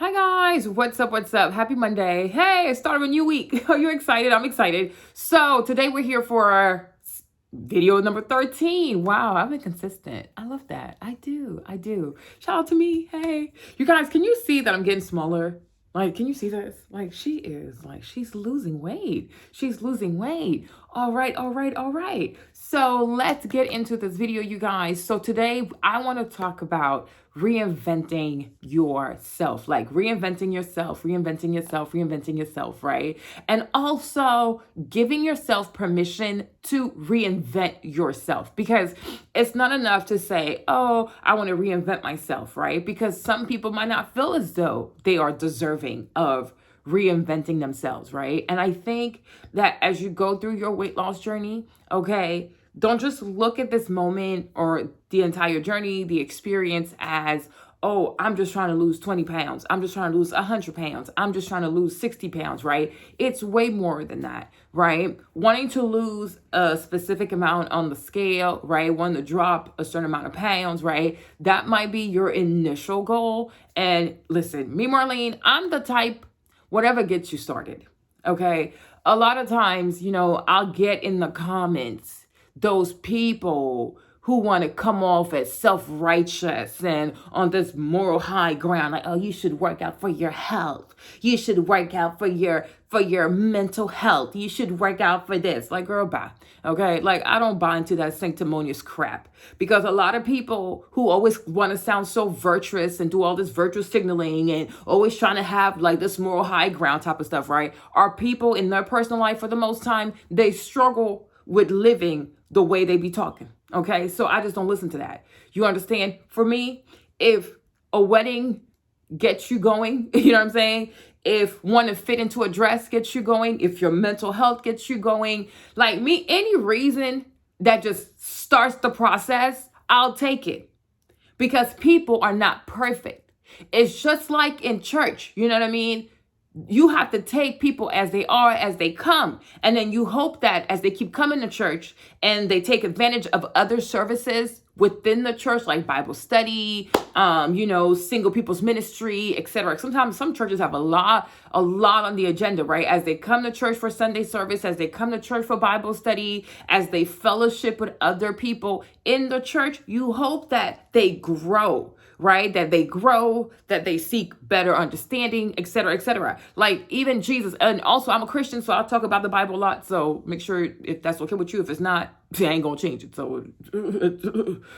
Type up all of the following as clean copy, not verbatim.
Hi guys, what's up? What's up? Happy Monday. Hey, it started a new week. Are you excited? I'm excited. So today we're here for our video number 13. Wow, I've been consistent. I love that. I do. Shout out to me. Hey. You guys, can you see that I'm getting smaller? Like, can you see this? Like, she's losing weight. She's losing weight. All right. So let's get into this video, you guys. So today I want to talk about reinventing yourself, like reinventing yourself, right? And also giving yourself permission to reinvent yourself, because it's not enough to say, oh, I want to reinvent myself, right? Because some people might not feel as though they are deserving of reinventing themselves, right? And I think that as you go through your weight loss journey, okay, don't just look at this moment or the entire journey, the experience as, oh, I'm just trying to lose 20 pounds. I'm just trying to lose 100 pounds. I'm just trying to lose 60 pounds, right? It's way more than that, right? Wanting to lose a specific amount on the scale, right? Wanting to drop a certain amount of pounds, right? That might be your initial goal. And listen, me, Marlene, I'm the type, whatever gets you started, okay? A lot of times, I'll get in the comments those people who want to come off as self-righteous and on this moral high ground, like, oh, you should work out for your health. You should work out for your mental health. You should work out for this. Like, girl, bye. Okay? Like, I don't buy into that sanctimonious crap, because a lot of people who always want to sound so virtuous and do all this virtuous signaling and always trying to have like this moral high ground type of stuff, right? Are people in their personal life, for the most time, they struggle with living the way they be talking. Okay. So I just don't listen to that. You understand? For me, if a wedding gets you going, you know what I'm saying? If wanting to fit into a dress gets you going, if your mental health gets you going, like me, any reason that just starts the process, I'll take it, because people are not perfect. It's just like in church. You know what I mean? You have to take people as they are, as they come. And then you hope that as they keep coming to church and they take advantage of other services within the church, like Bible study, single people's ministry, etc. Sometimes some churches have a lot on the agenda, right? As they come to church for Sunday service, as they come to church for Bible study, as they fellowship with other people in the church, you hope that they grow, right? That they grow, that they seek better understanding, etc. Like even Jesus, and also I'm a Christian, so I'll talk about the Bible a lot. So make sure if that's okay with you. If it's not, I ain't gonna change it. So,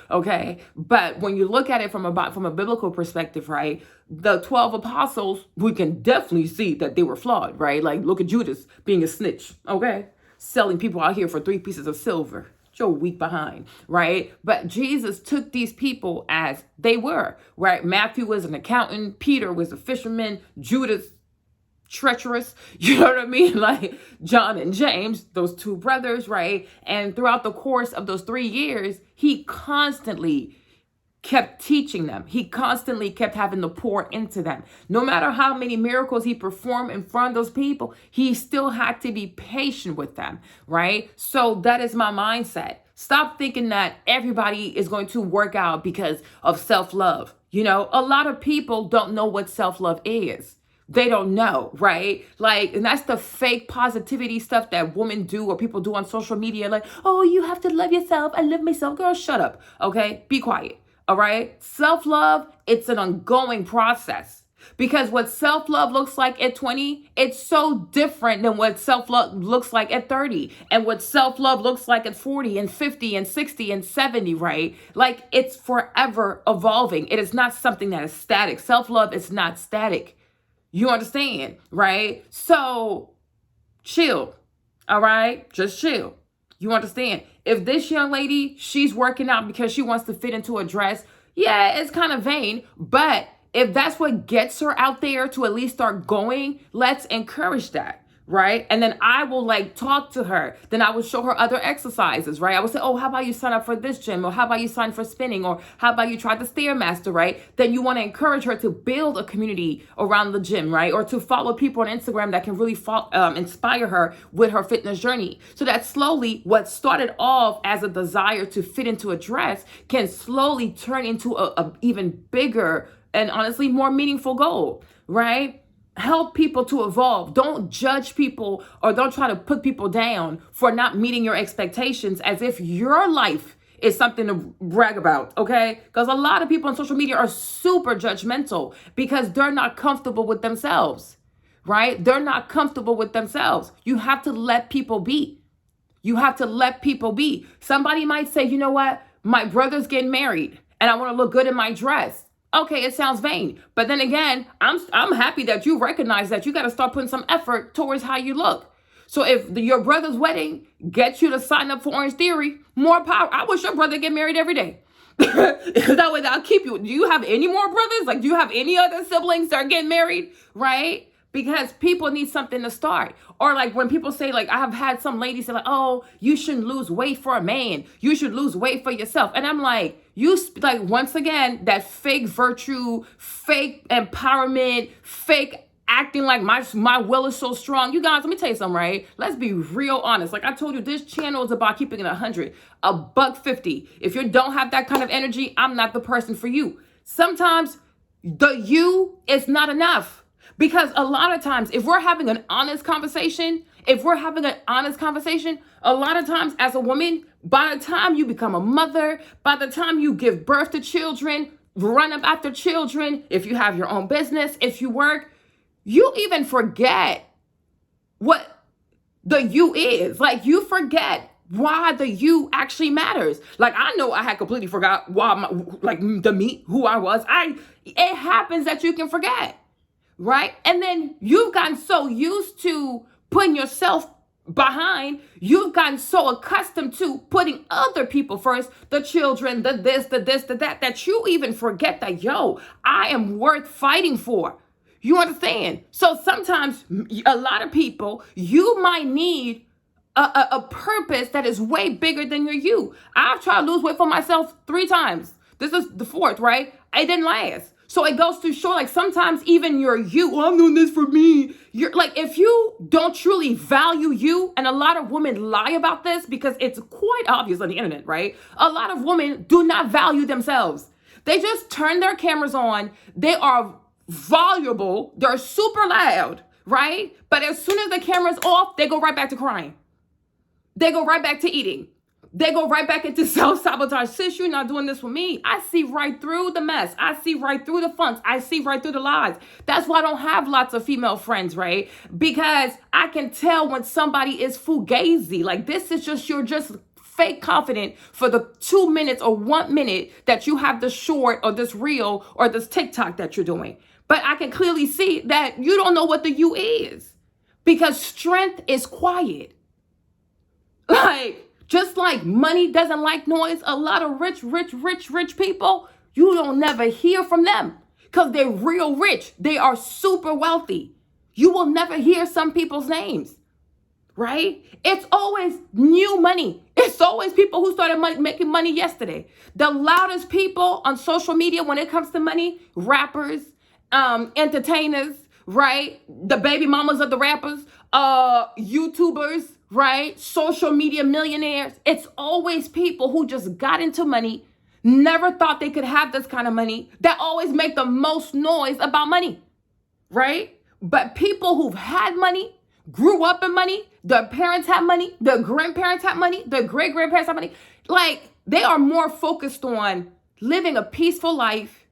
okay. But when you look at it from a biblical perspective, right? The 12 apostles, we can definitely see that they were flawed, right? Like look at Judas being a snitch, okay? Selling people out here for 3 pieces of silver. You're weak behind, right? But Jesus took these people as they were, right? Matthew was an accountant. Peter was a fisherman. Judas, treacherous. You know what I mean? Like John and James, those 2 brothers, right? And throughout the course of those 3 years, he constantly kept teaching them. He constantly kept having to pour into them. No matter how many miracles he performed in front of those people, he still had to be patient with them, right? So that is my mindset. Stop thinking that everybody is going to work out because of self-love. A lot of people don't know what self-love is. They don't know, right? Like, and that's the fake positivity stuff that women do or people do on social media. Like, oh, you have to love yourself. I love myself. Girl, shut up. Okay? Be quiet. All right. Self-love, it's an ongoing process, because what self-love looks like at 20, it's so different than what self-love looks like at 30, and what self-love looks like at 40 and 50 and 60 and 70, right? Like it's forever evolving. It is not something that is static. Self-love is not static. You understand, right? So chill. All right. Just chill. You understand? If this young lady, she's working out because she wants to fit into a dress, yeah, it's kind of vain. But if that's what gets her out there to at least start going, let's encourage that, right? And then I will talk to her. Then I will show her other exercises, right? I will say, oh, how about you sign up for this gym? Or how about you sign for spinning? Or how about you try the Stairmaster, right? Then you want to encourage her to build a community around the gym, right? Or to follow people on Instagram that can really inspire her with her fitness journey. So that slowly what started off as a desire to fit into a dress can slowly turn into a even bigger and honestly more meaningful goal, right? Help people to evolve. Don't judge people or don't try to put people down for not meeting your expectations as if your life is something to brag about, okay? Because a lot of people on social media are super judgmental because they're not comfortable with themselves, right? They're not comfortable with themselves. You have to let people be. You have to let people be. Somebody might say, you know what? My brother's getting married and I want to look good in my dress. Okay, it sounds vain. But then again, I'm happy that you recognize that you got to start putting some effort towards how you look. So if your brother's wedding gets you to sign up for Orange Theory, more power. I wish your brother get married every day. That way that'll keep you. Do you have any more brothers? Like, do you have any other siblings that are getting married? Right? Because people need something to start. Or like when people say, like, I have had some ladies say like, oh, you shouldn't lose weight for a man. You should lose weight for yourself. And I'm like, once again, that fake virtue, fake empowerment, fake acting like my will is so strong. You guys, let me tell you something, right? Let's be real honest. Like I told you, this channel is about keeping it 100, $150. If you don't have that kind of energy, I'm not the person for you. Sometimes the you is not enough. Because a lot of times, if we're having an honest conversation, a lot of times as a woman, by the time you become a mother, by the time you give birth to children, run up after children, if you have your own business, if you work, you even forget what the you is. Like you forget why the you actually matters. Like I know I had completely forgot why, who I was. It happens that you can forget. Right? And then you've gotten so used to putting yourself behind, you've gotten so accustomed to putting other people first, the children, the this, the that, that you even forget that, yo, I am worth fighting for. You understand? So sometimes a lot of people, you might need a purpose that is way bigger than your you. I've tried to lose weight for myself 3 times. This is the 4th, right? It didn't last. So it goes to show, like, sometimes even your you, well, I'm doing this for me. You're like, if you don't truly value you, and a lot of women lie about this because it's quite obvious on the internet, right? A lot of women do not value themselves. They just turn their cameras on. They are voluble. They're super loud, right? But as soon as the camera's off, they go right back to crying. They go right back to eating. They go right back into self-sabotage. Sis, you're not doing this with me. I see right through the mess. I see right through the funks. I see right through the lies. That's why I don't have lots of female friends, right? Because I can tell when somebody is fugazi. Like this is just, you're just fake confident for the 2 minutes or 1 minute that you have this short or this reel or this TikTok that you're doing. But I can clearly see that you don't know what the you is, because strength is quiet. Like, just like money doesn't like noise, a lot of rich people, you don't never hear from them because they're real rich. They are super wealthy. You will never hear some people's names, right? It's always new money. It's always people who started making money yesterday. The loudest people on social media when it comes to money, rappers, entertainers, right? The baby mamas of the rappers, YouTubers, right? Social media millionaires. It's always people who just got into money, never thought they could have this kind of money, that always make the most noise about money, right? But people who've had money, grew up in money, their parents had money, their grandparents had money, their great-grandparents had money, like they are more focused on living a peaceful life,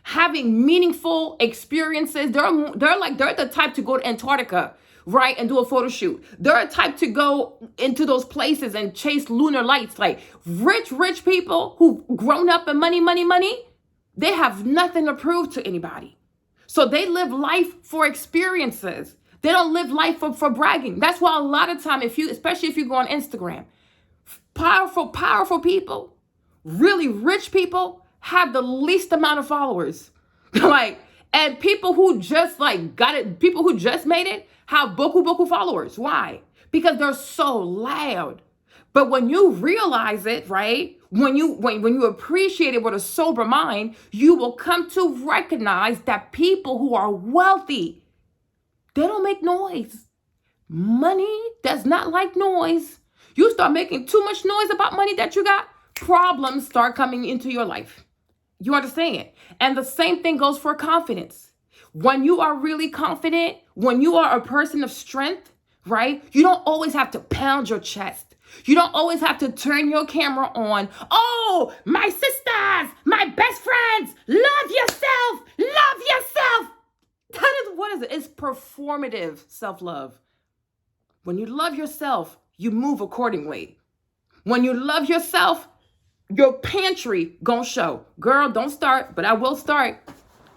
having meaningful experiences. They're the type to go to Antarctica, right, and do a photo shoot. They're a type to go into those places and chase lunar lights. Like rich people who've grown up in money, they have nothing to prove to anybody. So they live life for experiences. They don't live life for bragging. That's why a lot of time, especially if you go on Instagram, powerful people, really rich people have the least amount of followers. And people who just got it, people who just made it, have boku followers. Why? Because they're so loud. But when you realize it, right? When you appreciate it with a sober mind, you will come to recognize that people who are wealthy, they don't make noise. Money does not like noise. You start making too much noise about money that you got, problems start coming into your life. You understand? And the same thing goes for confidence. When you are really confident, when you are a person of strength, right? You don't always have to pound your chest. You don't always have to turn your camera on. Oh, my sisters, my best friends, love yourself, love yourself. What is it? It's performative self-love. When you love yourself, you move accordingly. When you love yourself, your pantry gonna show. Girl, don't start, but I will start.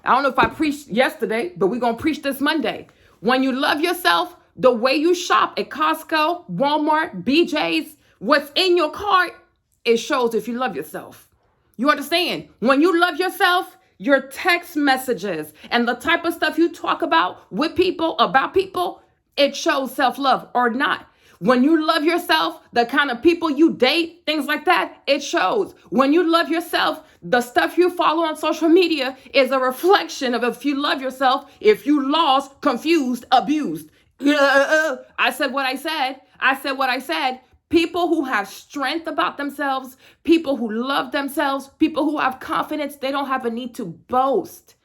I don't know if I preached yesterday, but we're gonna preach this Monday. When you love yourself, the way you shop at Costco, Walmart, BJ's, what's in your cart, it shows if you love yourself. You understand? When you love yourself, your text messages and the type of stuff you talk about with people, about people, it shows self-love or not. When you love yourself, the kind of people you date, things like that, it shows. When you love yourself, the stuff you follow on social media is a reflection of if you love yourself, if you lost, confused, abused. I said what I said. I said what I said. People who have strength about themselves, people who love themselves, people who have confidence, they don't have a need to boast.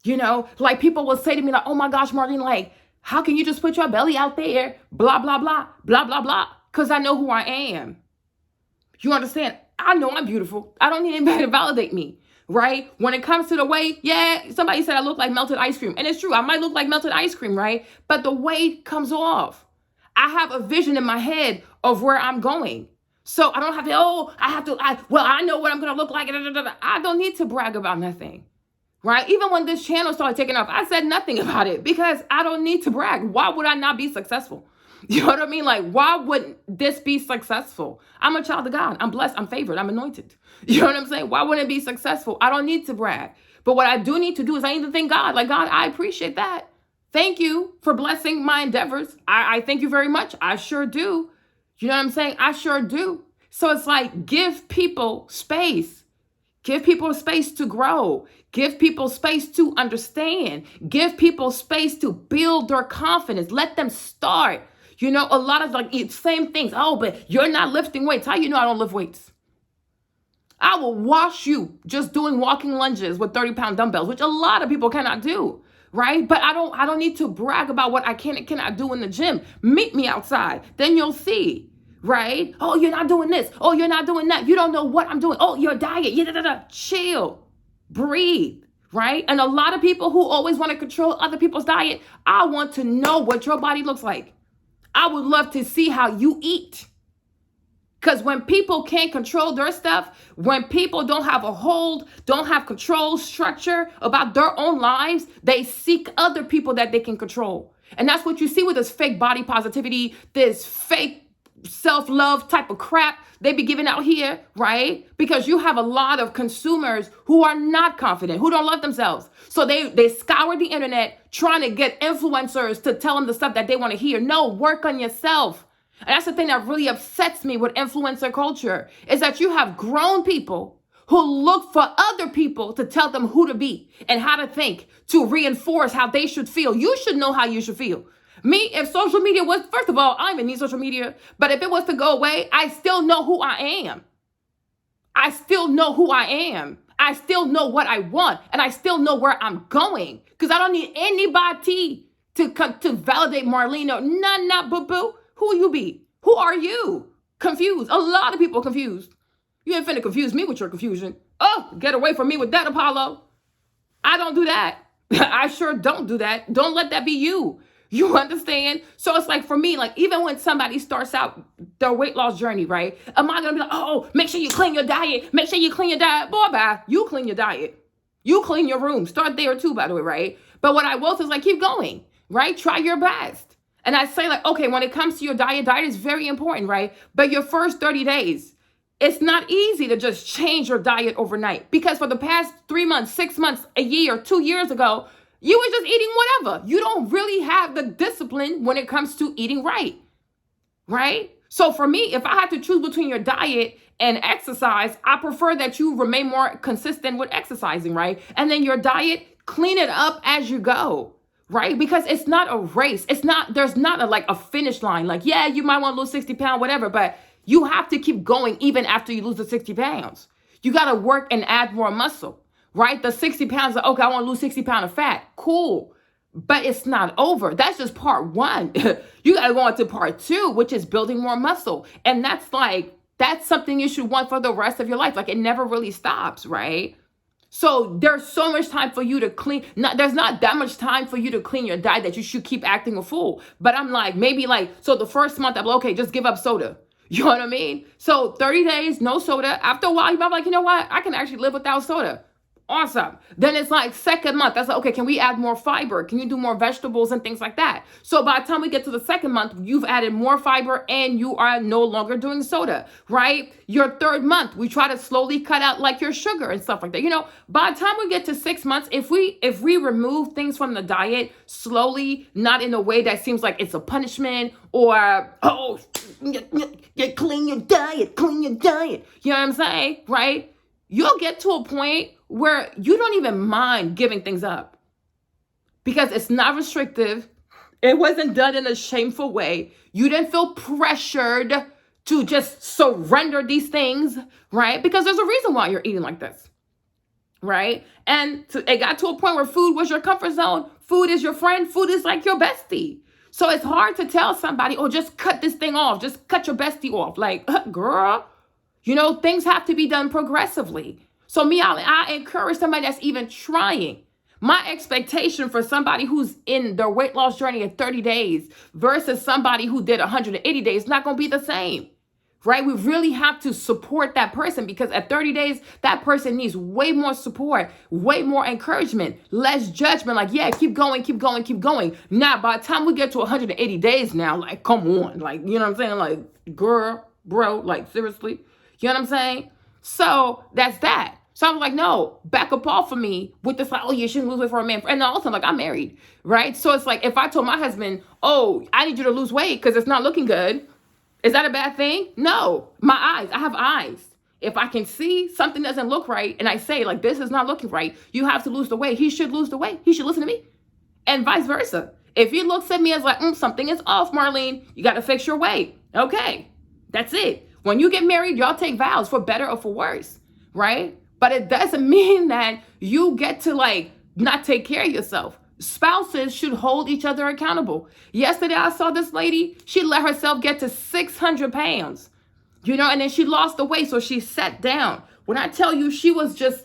You know, like people will say to me like, oh my gosh, Marlene, like, how can you just put your belly out there? Blah, blah, blah, blah, blah, blah. Because I know who I am. You understand? I know I'm beautiful. I don't need anybody to validate me, right? When it comes to the weight, yeah, somebody said I look like melted ice cream. And it's true. I might look like melted ice cream, right? But the weight comes off. I have a vision in my head of where I'm going. So I don't have to, I know what I'm going to look like. I don't need to brag about nothing. Right? Even when this channel started taking off, I said nothing about it because I don't need to brag. Why would I not be successful? You know what I mean? Like, why wouldn't this be successful? I'm a child of God. I'm blessed. I'm favored. I'm anointed. You know what I'm saying? Why wouldn't it be successful? I don't need to brag. But what I do need to do is I need to thank God. Like, God, I appreciate that. Thank you for blessing my endeavors. I thank you very much. I sure do. You know what I'm saying? I sure do. So it's like, give people space. Give people space to grow. Give people space to understand. Give people space to build their confidence. Let them start. You know, a lot of like same things. Oh, but you're not lifting weights. How you know I don't lift weights? I will wash you just doing walking lunges with 30-pound dumbbells, which a lot of people cannot do, right? But I don't need to brag about what I can and cannot do in the gym. Meet me outside. Then you'll see. Right? Oh, you're not doing this. Oh, you're not doing that. You don't know what I'm doing. Oh, your diet. Chill. Breathe. Right? And a lot of people who always want to control other people's diet, I want to know what your body looks like. I would love to see how you eat. Because when people can't control their stuff, when people don't have a hold, don't have control, structure about their own lives, they seek other people that they can control. And that's what you see with this fake body positivity, this fake self-love type of crap they be giving out here, right? Because you have a lot of consumers who are not confident, who don't love themselves. So they scour the internet trying to get influencers to tell them the stuff that they want to hear. No, work on yourself. And that's the thing that really upsets me with influencer culture is that you have grown people who look for other people to tell them who to be and how to think, to reinforce how they should feel. You should know how you should feel. Me, if social media was, first of all, I don't even need social media, but if it was to go away, I still know who I am. I still know who I am. I still know what I want, and I still know where I'm going, because I don't need anybody to validate Marlene or nah, boo-boo. Who you be? Who are you? Confused. A lot of people confused. You ain't finna confuse me with your confusion. Oh, get away from me with that, Apollo. I don't do that. I sure don't do that. Don't let that be you. You understand? So it's like for me, like even when somebody starts out their weight loss journey, right? Am I gonna be like, oh, make sure you clean your diet. Make sure you clean your diet. Boy, bye. You clean your diet. You clean your room. Start there too, by the way, right? But what I will say is like, keep going, right? Try your best. And I say like, okay, when it comes to your diet is very important, right? But your first 30 days, it's not easy to just change your diet overnight, because for the past 3 months, 6 months, a year, 2 years ago, you were just eating whatever. You don't really have the discipline when it comes to eating right? So for me, if I had to choose between your diet and exercise, I prefer that you remain more consistent with exercising, right? And then your diet, clean it up as you go, right? Because it's not a race. There's not a finish line. Like, yeah, you might want to lose 60 pounds, whatever, but you have to keep going even after you lose the 60 pounds. You got to work and add more muscle. right? The 60 pounds, okay, I want to lose 60 pounds of fat. Cool. But it's not over. That's just part one. You got to go on to part two, which is building more muscle. And that's something you should want for the rest of your life. Like, it never really stops, right? So there's so much time for you to clean. There's not that much time for you to clean your diet that you should keep acting a fool. But I'm like, maybe like, so the first month I'm like, okay, just give up soda. You know what I mean? So 30 days, no soda. After a while, you might be like, you know what? I can actually live without soda. Awesome. Then it's like second month. That's like, okay, can we add more fiber? Can you do more vegetables and things like that? So by the time we get to the second month, you've added more fiber and you are no longer doing soda, right? Your third month, we try to slowly cut out like your sugar and stuff like that. You know, by the time we get to 6 months, if we remove things from the diet slowly, not in a way that seems like it's a punishment or, oh, clean your diet. You know what I'm saying? Right? You'll get to a point where you don't even mind giving things up because it's not restrictive. It wasn't done in a shameful way. You didn't feel pressured to just surrender these things, right? Because there's a reason why you're eating like this, right? And it got to a point where food was your comfort zone. Food is your friend. Food is like your bestie. So it's hard to tell somebody, oh, just cut this thing off. Just cut your bestie off. Like, girl, you know, things have to be done progressively. So I encourage somebody that's even trying. My expectation for somebody who's in their weight loss journey at 30 days versus somebody who did 180 days is not going to be the same, right? We really have to support that person because at 30 days, that person needs way more support, way more encouragement, less judgment. Like, yeah, keep going. Now, by the time we get to 180 days now, like, come on. Like, you know what I'm saying? Like, girl, bro, like, seriously. You know what I'm saying? So that's that. So I was like, no, back up off of me with this, like, oh, you shouldn't lose weight for a man. And also, like, I'm married, right? So it's like, if I told my husband, oh, I need you to lose weight because it's not looking good, is that a bad thing? No. I have eyes. If I can see something doesn't look right and I say, like, this is not looking right, you have to lose the weight. He should lose the weight. He should listen to me. And vice versa. If he looks at me as like, something is off, Marlene, you got to fix your weight. Okay, that's it. When you get married, y'all take vows for better or for worse, right? But it doesn't mean that you get to like not take care of yourself. Spouses should hold each other accountable. Yesterday, I saw this lady. She let herself get to 600 pounds, you know, and then she lost the weight. So she sat down. When I tell you, she was just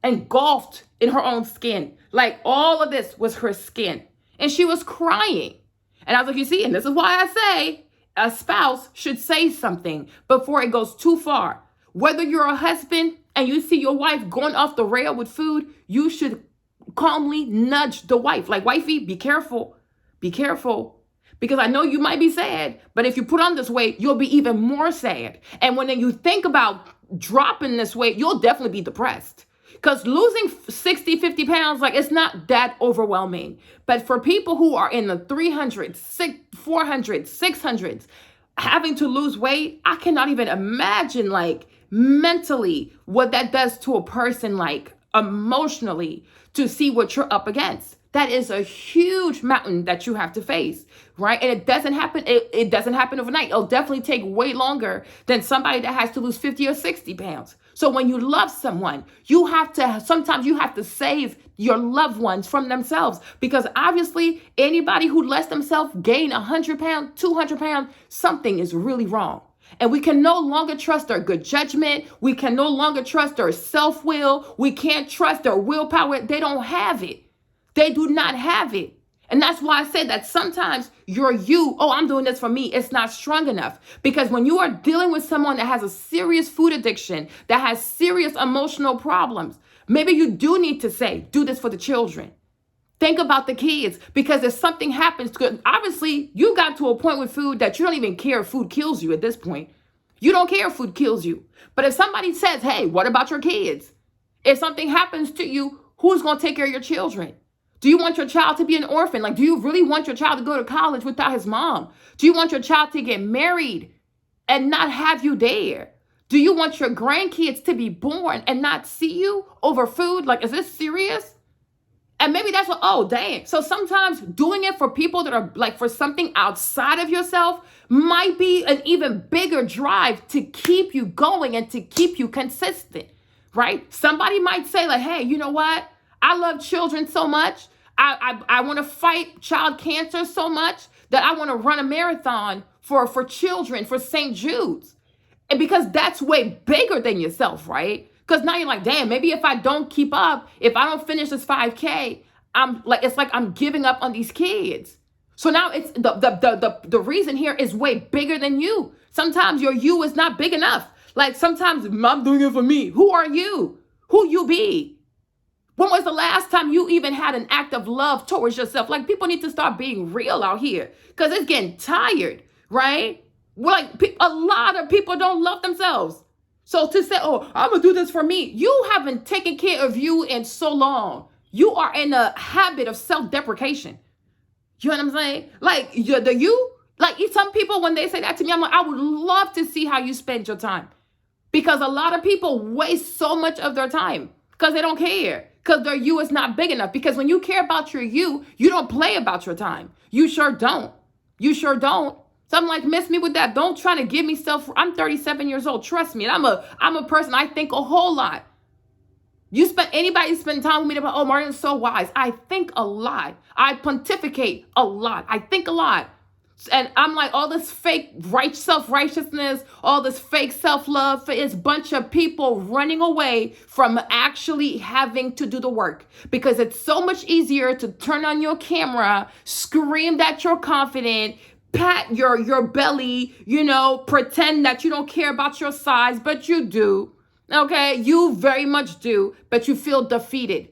engulfed in her own skin. Like all of this was her skin. And she was crying. And I was like, you see, and this is why I say a spouse should say something before it goes too far. Whether you're a husband and you see your wife going off the rail with food, you should calmly nudge the wife. Like, wifey, be careful. Be careful. Because I know you might be sad, but if you put on this weight, you'll be even more sad. And when you think about dropping this weight, you'll definitely be depressed. Because losing 60, 50 pounds, like, it's not that overwhelming. But for people who are in the 300s, 400s, 600s, having to lose weight, I cannot even imagine, like, mentally what that does to a person, like, emotionally, to see what you're up against. That is a huge mountain that you have to face, right? And it doesn't happen. It doesn't happen overnight. It'll definitely take way longer than somebody that has to lose 50 or 60 pounds. So when you love someone, sometimes you have to save your loved ones from themselves, because obviously anybody who lets themselves gain 100 pounds, 200 pounds, something is really wrong. And we can no longer trust their good judgment. We can no longer trust their self-will. We can't trust their willpower. They don't have it. They do not have it. And that's why I said that sometimes I'm doing this for me, it's not strong enough. Because when you are dealing with someone that has a serious food addiction, that has serious emotional problems, maybe you do need to say, do this for the children. Think about the kids, because if something happens, obviously you got to a point with food that you don't even care if food kills you at this point. You don't care if food kills you. But if somebody says, hey, what about your kids? If something happens to you, who's going to take care of your children? Do you want your child to be an orphan? Like, do you really want your child to go to college without his mom? Do you want your child to get married and not have you there? Do you want your grandkids to be born and not see you over food? Like, is this serious? And maybe that's what, oh, dang. So sometimes doing it for people that are like for something outside of yourself might be an even bigger drive to keep you going and to keep you consistent, right? Somebody might say like, hey, you know what? I love children so much. I want to fight child cancer so much that I want to run a marathon for children, for St. Jude's. And because that's way bigger than yourself, right? Because now you're like, damn, maybe if I don't keep up, if I don't finish this 5K, it's like I'm giving up on these kids. So now it's the reason here is way bigger than you. Sometimes your you is not big enough. Like sometimes I'm doing it for me. Who are you? Who you be? When was the last time you even had an act of love towards yourself? Like people need to start being real out here because it's getting tired, right? Like a lot of people don't love themselves. So to say, oh, I'm going to do this for me. You haven't taken care of you in so long. You are in a habit of self-deprecation. You know what I'm saying? Like some people, when they say that to me, I'm like, I would love to see how you spend your time. Because a lot of people waste so much of their time because they don't care. Because their you is not big enough. Because when you care about your you don't play about your time. You sure don't. You sure don't. So I'm like, miss me with that. Don't try to give me I'm 37 years old. Trust me. And I'm a person. I think a whole lot. Anybody spend time with me about, oh, Marian's so wise. I think a lot. I pontificate a lot. I think a lot. And I'm like, all this fake self-righteousness, all this fake self-love, it's a bunch of people running away from actually having to do the work. Because it's so much easier to turn on your camera, scream that you're confident, pat your belly, pretend that you don't care about your size, but you do. Okay, you very much do, but you feel defeated.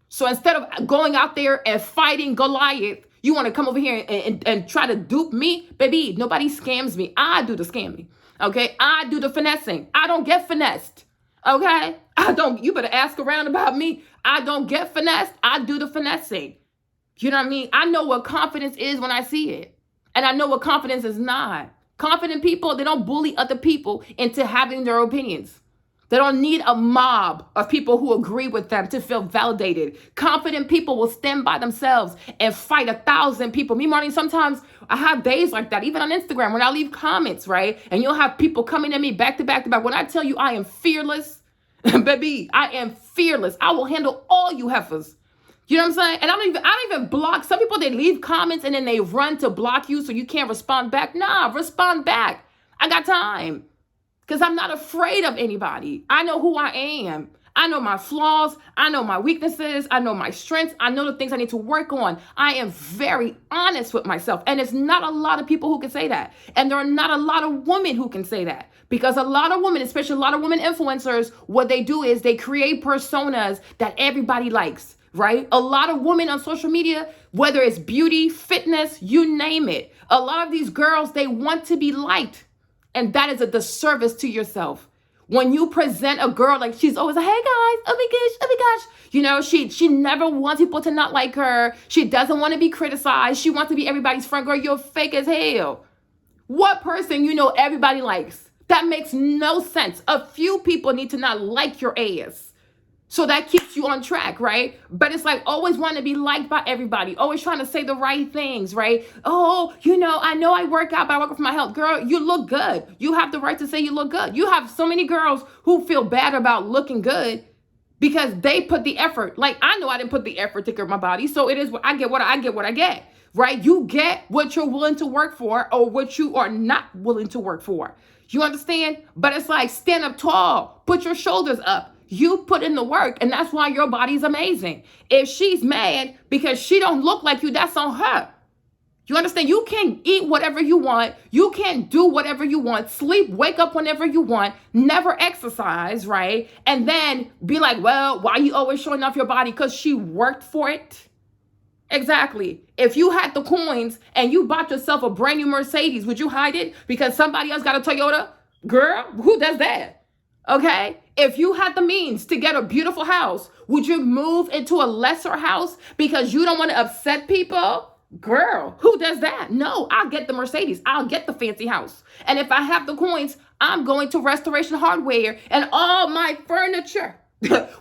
So instead of going out there and fighting Goliath, you want to come over here and try to dupe me? Baby, nobody scams me. I do the scamming. Okay, I do the finessing. I don't get finessed. Okay, you better ask around about me. I don't get finessed. I do the finessing. You know what I mean? I know what confidence is when I see it. And I know what confidence is not. Confident people, they don't bully other people into having their opinions. They don't need a mob of people who agree with them to feel validated. Confident people will stand by themselves and fight 1,000 people. Me, Marnie, sometimes I have days like that, even on Instagram, when I leave comments, right? And you'll have people coming at me back to back to back. When I tell you I am fearless, baby, I am fearless. I will handle all you heifers. You know what I'm saying? And I don't even block. Some people, they leave comments and then they run to block you so you can't respond back. Nah, respond back. I got time. Because I'm not afraid of anybody. I know who I am. I know my flaws. I know my weaknesses. I know my strengths. I know the things I need to work on. I am very honest with myself. And it's not a lot of people who can say that. And there are not a lot of women who can say that. Because a lot of women, especially a lot of women influencers, what they do is they create personas that everybody likes, right? A lot of women on social media, whether it's beauty, fitness, you name it. A lot of these girls, they want to be liked. And that is a disservice to yourself. When you present a girl like she's always like, hey guys, oh my gosh. She never wants people to not like her. She doesn't want to be criticized. She wants to be everybody's friend. Girl, you're fake as hell. What person everybody likes? That makes no sense. A few people need to not like your ass. So that keeps you on track, right? But it's like always want to be liked by everybody. Always trying to say the right things, right? Oh, I know I work out, but I work for my health. Girl, you look good. You have the right to say you look good. You have so many girls who feel bad about looking good because they put the effort. Like, I know I didn't put the effort to get my body. So it is what I get, right? You get what you're willing to work for or what you are not willing to work for. You understand? But it's like stand up tall. Put your shoulders up. You put in the work, and that's why your body's amazing. If she's mad because she don't look like you, that's on her. You understand? You can eat whatever you want. You can do whatever you want. Sleep, wake up whenever you want. Never exercise, right? And then be like, well, why are you always showing off your body? Because she worked for it. Exactly. If you had the coins and you bought yourself a brand new Mercedes, would you hide it because somebody else got a Toyota? Girl, who does that? Okay? If you had the means to get a beautiful house, would you move into a lesser house because you don't want to upset people? Girl, who does that? No, I'll get the Mercedes. I'll get the fancy house. And if I have the coins, I'm going to Restoration Hardware and all my furniture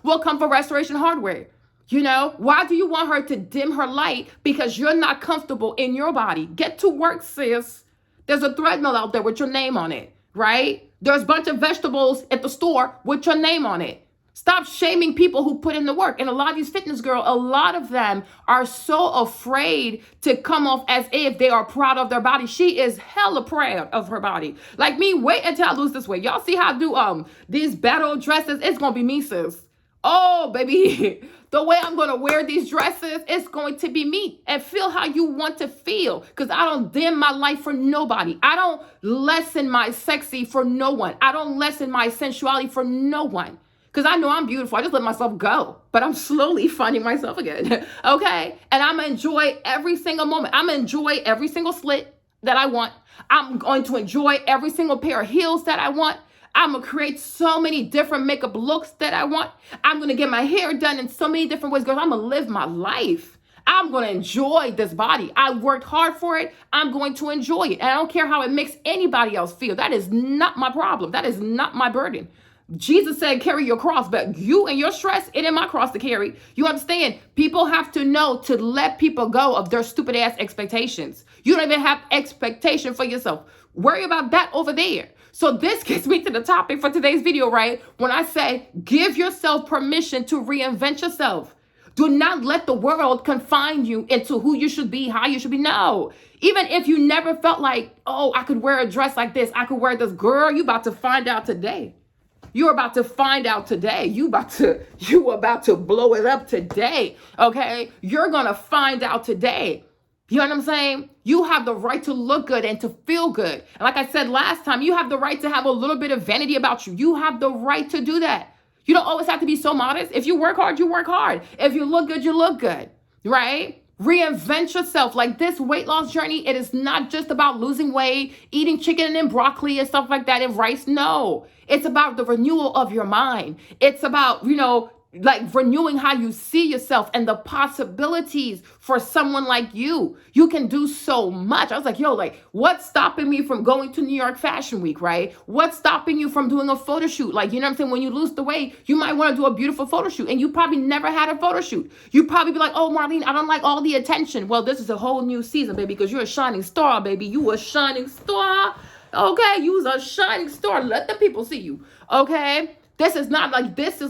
will come from Restoration Hardware. Why do you want her to dim her light? Because you're not comfortable in your body. Get to work, sis. There's a treadmill out there with your name on it, right? There's a bunch of vegetables at the store with your name on it. Stop shaming people who put in the work. And a lot of these fitness girls, a lot of them are so afraid to come off as if they are proud of their body. She is hella proud of her body. Like me, wait until I lose this weight. Y'all see how I do these battle dresses? It's gonna be me, sis. Oh, baby. The way I'm going to wear these dresses, it's going to be me. And feel how you want to feel. Because I don't dim my light for nobody. I don't lessen my sexy for no one. I don't lessen my sensuality for no one. Because I know I'm beautiful. I just let myself go. But I'm slowly finding myself again. Okay? And I'm going to enjoy every single moment. I'm going to enjoy every single slit that I want. I'm going to enjoy every single pair of heels that I want. I'm going to create so many different makeup looks that I want. I'm going to get my hair done in so many different ways. Girls, I'm going to live my life. I'm going to enjoy this body. I worked hard for it. I'm going to enjoy it. And I don't care how it makes anybody else feel. That is not my problem. That is not my burden. Jesus said, carry your cross, but you and your stress, it ain't my cross to carry. You understand? People have to know to let people go of their stupid ass expectations. You don't even have expectation for yourself. Worry about that over there. So this gets me to the topic for today's video, right? When I say, give yourself permission to reinvent yourself. Do not let the world confine you into who you should be, how you should be. No. Even if you never felt like, oh, I could wear a dress like this. I could wear this. Girl, you about to find out today. You're about to find out today. You about to blow it up today. Okay? You're going to find out today. You know what I'm saying? You have the right to look good and to feel good. And like I said last time, you have the right to have a little bit of vanity about you. You have the right to do that. You don't always have to be so modest. If you work hard, you work hard. If you look good, you look good, right? Reinvent yourself. Like this weight loss journey, it is not just about losing weight, eating chicken and broccoli and stuff like that and rice. No, it's about the renewal of your mind. It's about, like renewing how you see yourself and the possibilities for someone like you. You can do so much. I was like, like what's stopping me from going to New York Fashion Week, right? What's stopping you from doing a photo shoot? Like, you know what I'm saying? When you lose the weight, you might want to do a beautiful photo shoot and you probably never had a photo shoot. You probably be like, oh, Marlene, I don't like all the attention. Well, this is a whole new season, baby, because you're a shining star, baby. You a shining star. Okay, you was a shining star. Let the people see you. Okay. This is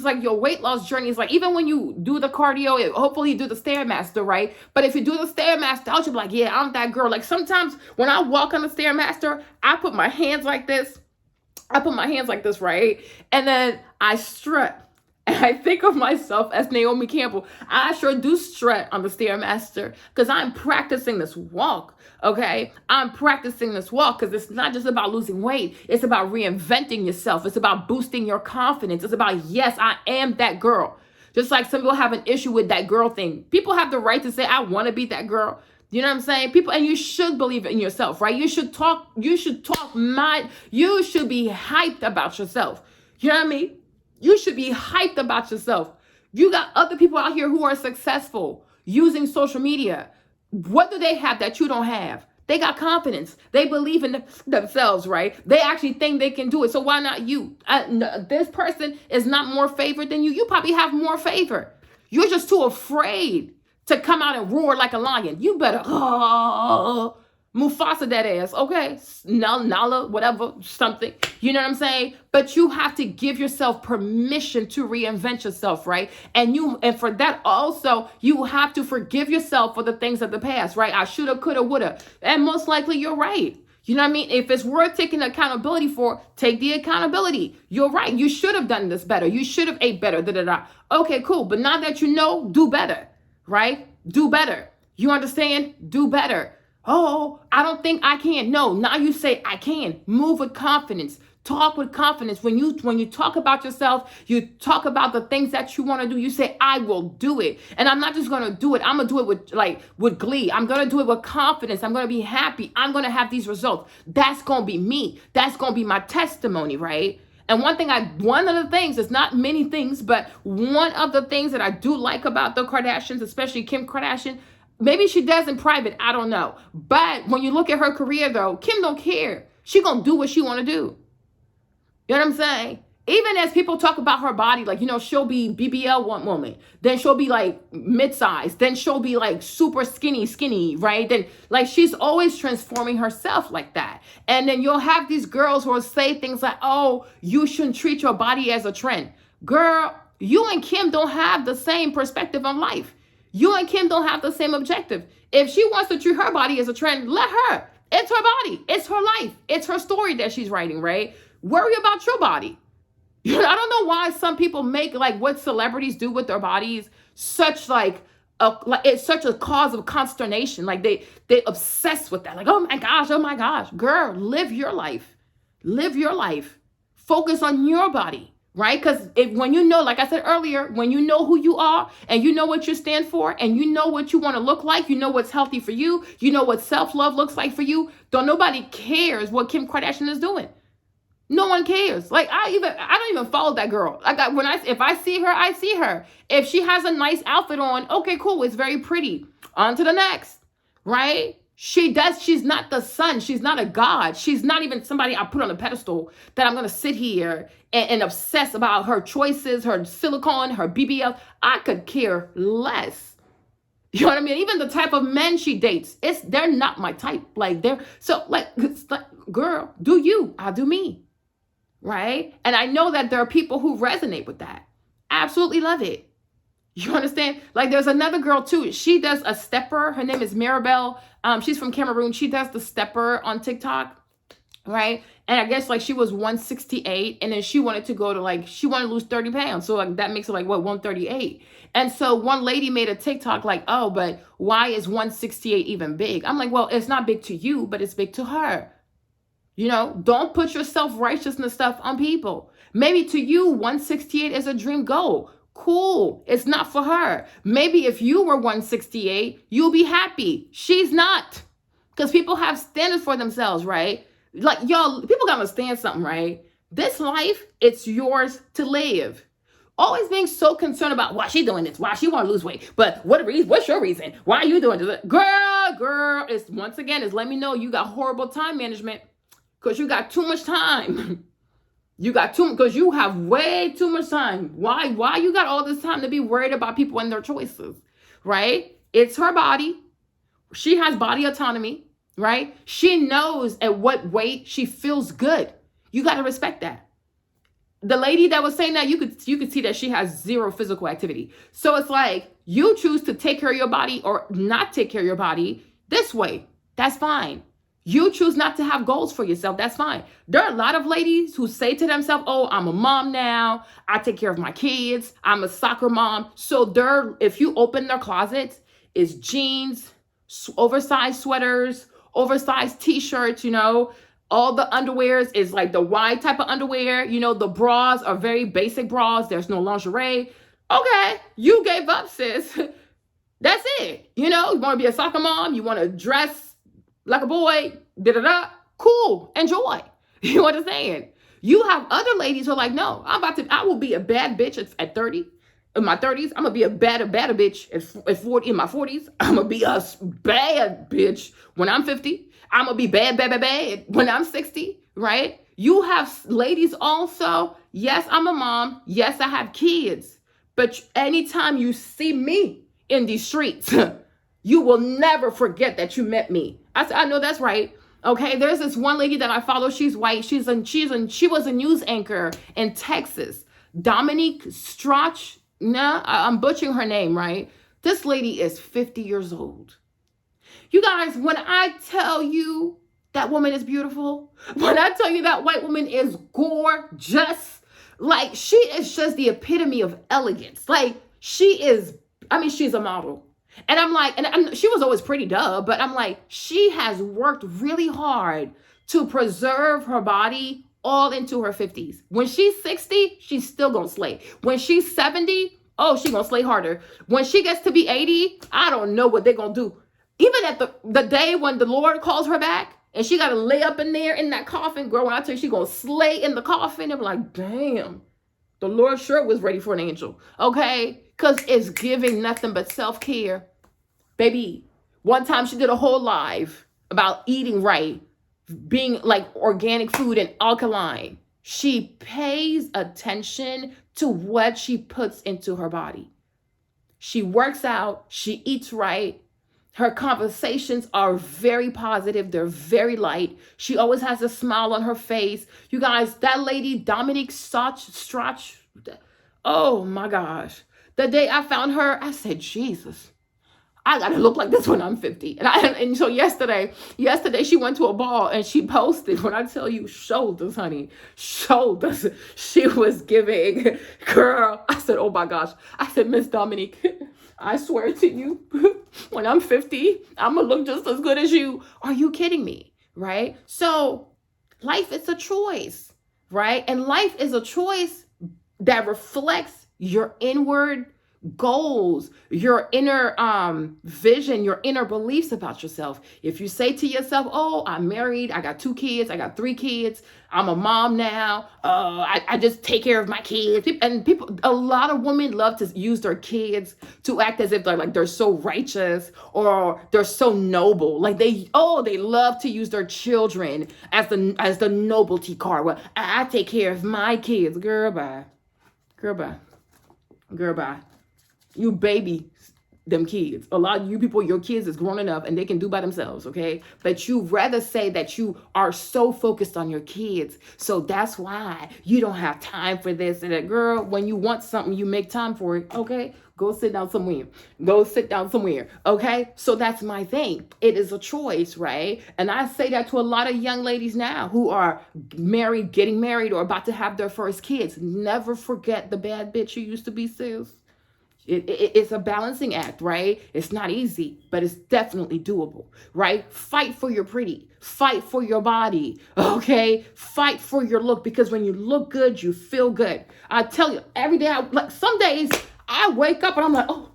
like your weight loss journey. It's like, even when you do the cardio, hopefully you do the Stairmaster, right? But if you do the Stairmaster, I'll just be like, yeah, I'm that girl. Like sometimes when I walk on the Stairmaster, I put my hands like this. Right? And then I strut. And I think of myself as Naomi Campbell. I sure do strut on the Stairmaster because I'm practicing this walk, okay? I'm practicing this walk because it's not just about losing weight. It's about reinventing yourself. It's about boosting your confidence. It's about, yes, I am that girl. Just like some people have an issue with that girl thing. People have the right to say, I want to be that girl. You know what I'm saying? People, and you should believe in yourself, right? You should be hyped about yourself. You know what I mean? You should be hyped about yourself. You got other people out here who are successful using social media. What do they have that you don't have? They got confidence. They believe in themselves, right? They actually think they can do it. So why not you? This person is not more favored than you. You probably have more favor. You're just too afraid to come out and roar like a lion. You better, Mufasa that ass, okay? Nala, whatever, something. You know what I'm saying? But you have to give yourself permission to reinvent yourself, right? And for that also, you have to forgive yourself for the things of the past, right? I shoulda, coulda, woulda. And most likely you're right. You know what I mean? If it's worth taking accountability for, take the accountability. You're right. You should have done this better. You should have ate better. Okay, cool. But now that you know, do better, right? Do better. You understand? Do better. Oh, I don't think I can. No, now you say I can. Move with confidence. Talk with confidence. When you talk about yourself, you talk about the things that you want to do. You say, I will do it. And I'm not just going to do it. I'm going to do it with glee. I'm going to do it with confidence. I'm going to be happy. I'm going to have these results. That's going to be me. That's going to be my testimony, right? And one of the things, it's not many things, but one of the things that I do like about the Kardashians, especially Kim Kardashian, maybe she does in private, I don't know. But when you look at her career, though, Kim don't care. She gonna do what she want to do. You know what I'm saying? Even as people talk about her body, like, she'll be BBL one moment. Then she'll be like mid-sized. Then she'll be like super skinny, right? Then like she's always transforming herself like that. And then you'll have these girls who will say things like, oh, you shouldn't treat your body as a trend. Girl, you and Kim don't have the same perspective on life. You and Kim don't have the same objective. If she wants to treat her body as a trend, let her. It's her body. It's her life. It's her story that she's writing, right? Worry about your body. I don't know why some people make like what celebrities do with their bodies such like it's such a cause of consternation. Like they obsess with that. Like, oh my gosh. Girl, live your life. Live your life. Focus on your body, right? Because when you know, like I said earlier, when you know who you are and you know what you stand for and you know what you want to look like, you know what's healthy for you, you know what self-love looks like for you, don't nobody cares what Kim Kardashian is doing. No one cares. Like I don't even follow that girl. If I see her, I see her. If she has a nice outfit on, okay, cool. It's very pretty. On to the next, right? She's not the sun. She's not a god. She's not even somebody I put on a pedestal that I'm going to sit here and obsess about her choices, her silicone, her BBL. I could care less. You know what I mean? Even the type of men she dates, they're not my type. Like girl, do you, I'll do me. Right? And I know that there are people who resonate with that. Absolutely love it. You understand? Like there's another girl too. She does a stepper. Her name is Maribel. She's from Cameroon. She does the stepper on TikTok. Right? And I guess like she was 168 and then she wanted to lose 30 pounds. So like that makes it like what, 138. And so one lady made a TikTok like, oh, but why is 168 even big? I'm like, well, it's not big to you, but it's big to her. You know, don't put your self-righteousness stuff on people. Maybe to you, 168 is a dream goal. Cool. It's not for her. Maybe if you were 168, you'll be happy. She's not. Because people have standards for themselves, right? Like, y'all, people gotta understand something, right? This life, it's yours to live. Always being so concerned about why she doing this, why she want to lose weight. But what's your reason? Why are you doing this? Girl, it's let me know you got horrible time management. Because you got too much time. Because you have way too much time. Why you got all this time to be worried about people and their choices, right? It's her body. She has body autonomy, right? She knows at what weight she feels good. You got to respect that. The lady that was saying that, you could see that she has zero physical activity. So it's like, you choose to take care of your body or not take care of your body this way. That's fine. You choose not to have goals for yourself. That's fine. There are a lot of ladies who say to themselves, oh, I'm a mom now. I take care of my kids. I'm a soccer mom. So if you open their closets, it's jeans, oversized sweaters, oversized t-shirts, all the underwears is like the wide type of underwear. The bras are very basic bras. There's no lingerie. Okay, you gave up, sis. That's it. You want to be a soccer mom. You want to dress like a boy, cool, enjoy. You know what I'm saying? You have other ladies who are like, no, I will be a bad bitch at 30. In my 30s, I'm going to be a better bitch at 40. In my 40s, I'm going to be a bad bitch when I'm 50. I'm going to be bad when I'm 60, right? You have ladies also, yes, I'm a mom. Yes, I have kids. But anytime you see me in these streets, you will never forget that you met me. I know that's right. Okay, there's this one lady that I follow. She's white. She was a news anchor in Texas. Dominique Strach. Nah, I'm butchering her name, right? This lady is 50 years old. You guys, when I tell you that woman is beautiful, when I tell you that white woman is gorgeous, like she is just the epitome of elegance. Like she's a model. And I'm like, she was always pretty, but I'm like, she has worked really hard to preserve her body all into her 50s. When she's 60, she's still gonna slay. When she's 70, oh, she's gonna slay harder. When she gets to be 80, I don't know what they're gonna do. Even at the day when the Lord calls her back and she gotta lay up in there in that coffin, girl, when I tell you she's gonna slay in the coffin, they're like, damn, the Lord sure was ready for an angel, okay? Because it's giving nothing but self-care. Baby, one time she did a whole live about eating right, being like organic food and alkaline. She pays attention to what she puts into her body. She works out, she eats right. Her conversations are very positive. They're very light. She always has a smile on her face. You guys, that lady, Dominique Strach, Oh my gosh. The day I found her, I said, Jesus, I gotta look like this when I'm 50. And so yesterday she went to a ball and she posted, when I tell you shoulders, honey, shoulders. She was giving, girl. I said, oh my gosh. I said, Miss Dominique, I swear to you, when I'm 50, I'm gonna look just as good as you. Are you kidding me? Right? So life is a choice, right? And life is a choice that reflects your inward goals, your inner vision, your inner beliefs about yourself. If you say to yourself, oh, I'm married, I got 2 kids, I got 3 kids, I'm a mom now, I just take care of my kids. And people, a lot of women love to use their kids to act as if they're so righteous or they're so noble. Like they love to use their children as the nobility card. Well, I take care of my kids. Girl, bye. Girl, bye. Girl, bye. You baby them kids. A lot of you people, your kids is grown enough and they can do by themselves, okay? But you rather say that you are so focused on your kids, so that's why you don't have time for this and that. Girl, when you want something, you make time for it, okay? Go sit down somewhere. Go sit down somewhere, okay? So that's my thing. It is a choice, right? And I say that to a lot of young ladies now who are married, getting married, or about to have their first kids. Never forget the bad bitch you used to be, sis. It's a balancing act, right? It's not easy, but it's definitely doable, right? Fight for your pretty. Fight for your body, okay? Fight for your look, because when you look good, you feel good. I tell you, every day, some days I wake up and I'm like, oh,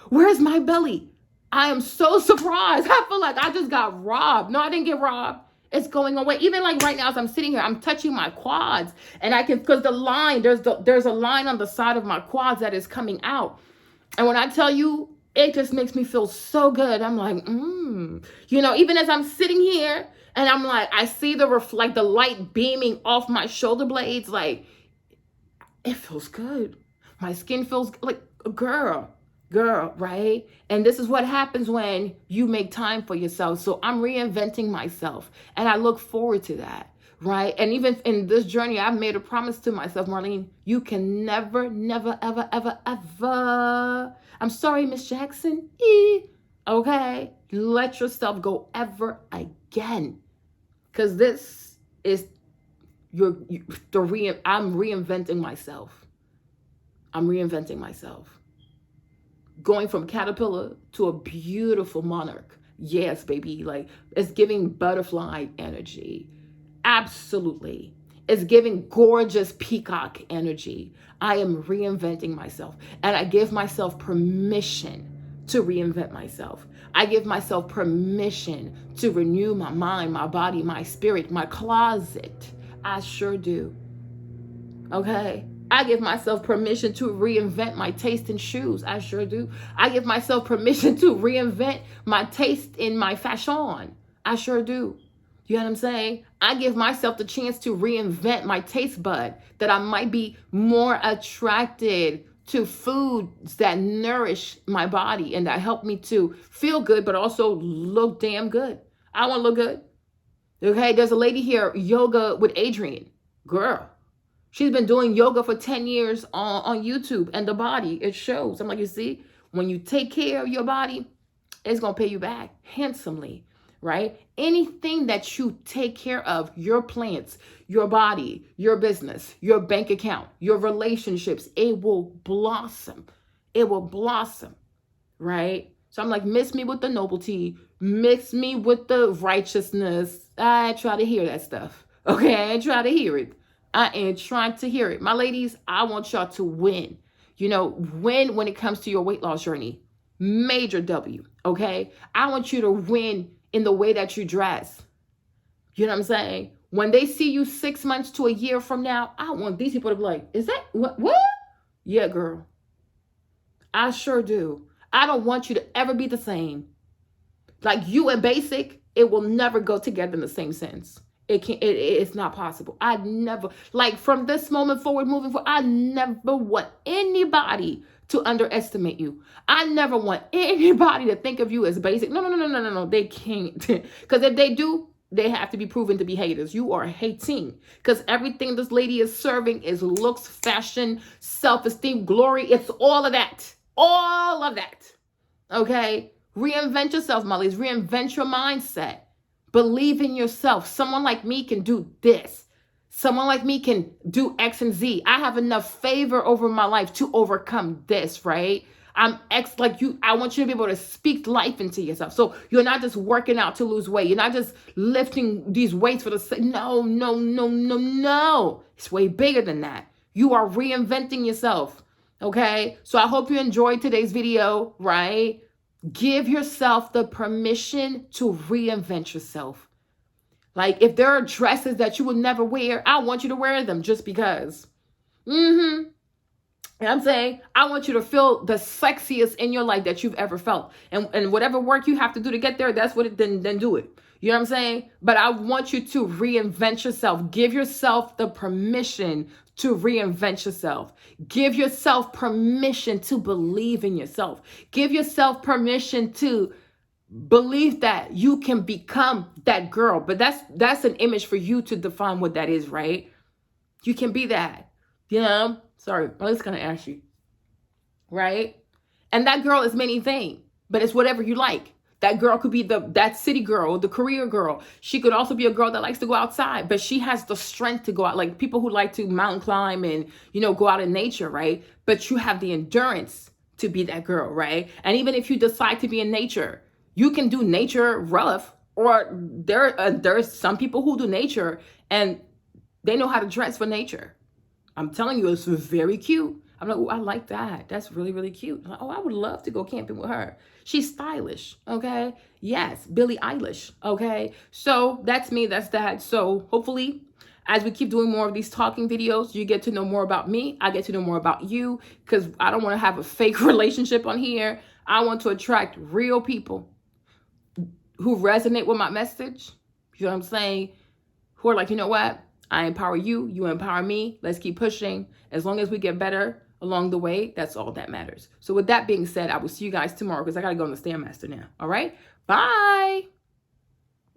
where's my belly? I am so surprised. I feel like I just got robbed. No, I didn't get robbed. It's going away. Even like right now, as I'm sitting here, I'm touching my quads, and I can, because there's a line on the side of my quads that is coming out. And when I tell you, it just makes me feel so good. I'm like, even as I'm sitting here and I'm like, I see the light beaming off my shoulder blades. Like, it feels good. My skin feels like a girl, right? And this is what happens when you make time for yourself. So I'm reinventing myself, and I look forward to that, right? And even in this journey, I've made a promise to myself, Marlene, you can never, ever, ever, ever, I'm sorry, Miss Jackson, okay? Let yourself go ever again. Because this is I'm reinventing myself. I'm reinventing myself. Going from caterpillar to a beautiful monarch. Yes, baby. Like, it's giving butterfly energy. Absolutely. It's giving gorgeous peacock energy. I am reinventing myself. And I give myself permission to reinvent myself. I give myself permission to renew my mind, my body, my spirit, my closet. I sure do. Okay? I give myself permission to reinvent my taste in shoes. I sure do. I give myself permission to reinvent my taste in my fashion. I sure do. You know what I'm saying? I give myself the chance to reinvent my taste bud, that I might be more attracted to foods that nourish my body and that help me to feel good, but also look damn good. I want to look good. Okay, there's a lady here, Yoga with Adrienne. Girl, she's been doing yoga for 10 years on YouTube, and the body, it shows. I'm like, you see, when you take care of your body, it's going to pay you back handsomely, right? Anything that you take care of, your plants, your body, your business, your bank account, your relationships, it will blossom. It will blossom, right? So I'm like, mix me with the nobility, mix me with the righteousness. I try to hear that stuff. Okay, I try to hear it. I ain't trying to hear it. My ladies, I want y'all to win. Win when it comes to your weight loss journey. Major W, okay? I want you to win in the way that you dress. You know what I'm saying? When they see you 6 months to a year from now, I want these people to be like, is that, what? Yeah, girl. I sure do. I don't want you to ever be the same. Like, you and basic, it will never go together in the same sense. It's not possible. I never, like, from this moment forward, moving forward, I never want anybody to underestimate you. I never want anybody to think of you as basic. No. They can't. Because if they do, they have to be proven to be haters. You are hating because everything this lady is serving is looks, fashion, self-esteem, glory. It's all of that. All of that. Okay? Reinvent yourself, Molly's. Reinvent your mindset. Believe in yourself. Someone like me can do this. Someone like me can do X and Z. I have enough favor over my life to overcome this, right? I'm X like you. I want you to be able to speak life into yourself. So you're not just working out to lose weight. You're not just lifting these weights for the sake. No, no, no, no, no. It's way bigger than that. You are reinventing yourself. Okay? So I hope you enjoyed today's video, right? Give yourself the permission to reinvent yourself. Like if there are dresses that you would never wear, I want you to wear them just because. And I'm saying, I want you to feel the sexiest in your life that you've ever felt. And whatever work you have to do to get there, that's what it, then do it. You know what I'm saying? But I want you to reinvent yourself. Give yourself the permission to reinvent yourself. Give yourself permission to believe in yourself. Give yourself permission to believe that you can become that girl. But that's an image for you to define what that is, right? You can be that, you know? Sorry, I was kind of ashy, right? And that girl is many things, but it's whatever you like. That girl could be that city girl, the career girl. She could also be a girl that likes to go outside, but she has the strength to go out. Like people who like to mountain climb and, you know, go out in nature, right? But you have the endurance to be that girl, right? And even if you decide to be in nature, you can do nature rough, or there's some people who do nature and they know how to dress for nature. I'm telling you, it's very cute. I'm like, oh, I like that. That's really, really cute. I'm like, oh, I would love to go camping with her. She's stylish, okay? Yes, Billie Eilish, okay? So that's me, that's that. So hopefully, as we keep doing more of these talking videos, you get to know more about me. I get to know more about you, because I don't want to have a fake relationship on here. I want to attract real people who resonate with my message. You know what I'm saying? Who are like, you know what? I empower you, you empower me. Let's keep pushing. As long as we get better along the way, that's all that matters. So with that being said, I will see you guys tomorrow because I got to go on the Stairmaster now. All right? Bye.